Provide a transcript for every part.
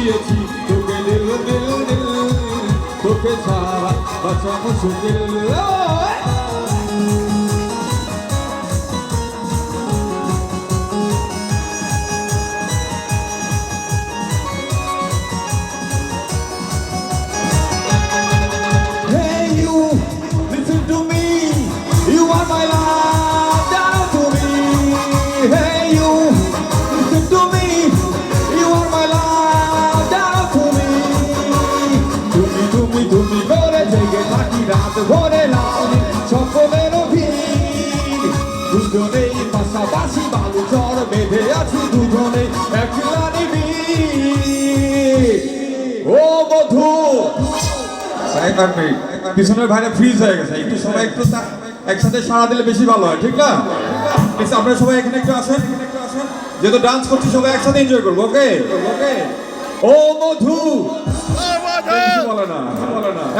দিয়েছি তোকে দিল দিল দিল তোকে ছাড়া বাঁচা মুশকিল তুমি করে জেগে থাকি রাত ভরে লাউনি সকলের ভিড় দুজনেই পাশাপাশি বালু চর বেঁধে আছি দুজনে একলা নিবিড় ও বধু পিছনের ভাইরা ফ্রিজ হয়ে গেছে একটু সবাই একটু একসাথে সাড়া দিলে বেশি ভালো হয় ঠিক না আপনারা সবাই এখানে একটু আসেন যেহেতু ডান্স করছি সবাই একসাথে এনজয় করবো ওকে ওকে ও মধু বলে না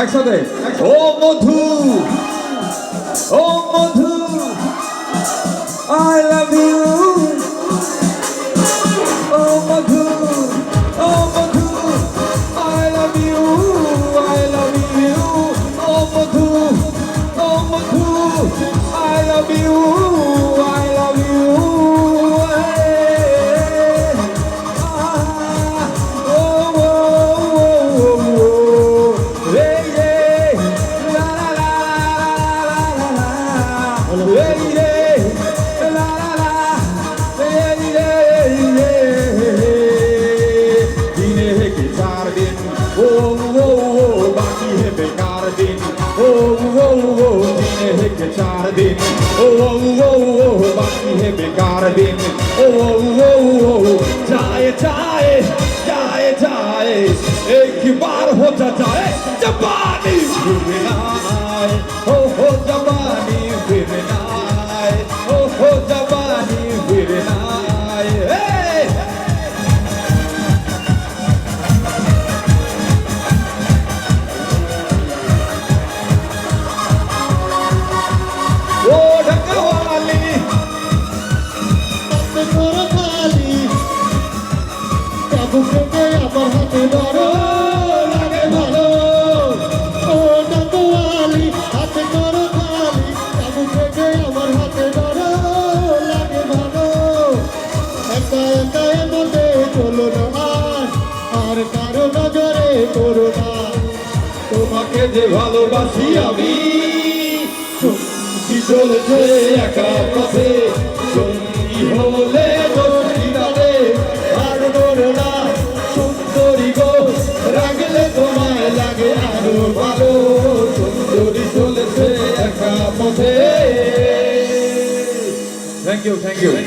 একসাথে ও মধু I love you O Madhu I love you O Madhu I love you बाकी है बेकार दिन ओ जीने के 4 दिन ओ बाकी है बेकार दिन ओ जाए एक बार हो जाए जवानी फिर ना आए हो जवानी फिर ना आए हो जवानी फिर ना आए আমার হাতে ধরো লাগে ভালো ও ডাকওয়ালি হাতে ধরো খালি কাবু থেকে আমার হাতে ধরো লাগে ভালো একা একা বলতে চলো না আর কারো নজরে করো না তোমাকে যে ভালোবাসি আমি সঙ্গী চলেছে একা পথে সঙ্গী হলে আর ধরো না তোমায় লাগে আরো ভালো সুন্দরী চলেছে একা পথে থ্যাংক ইউ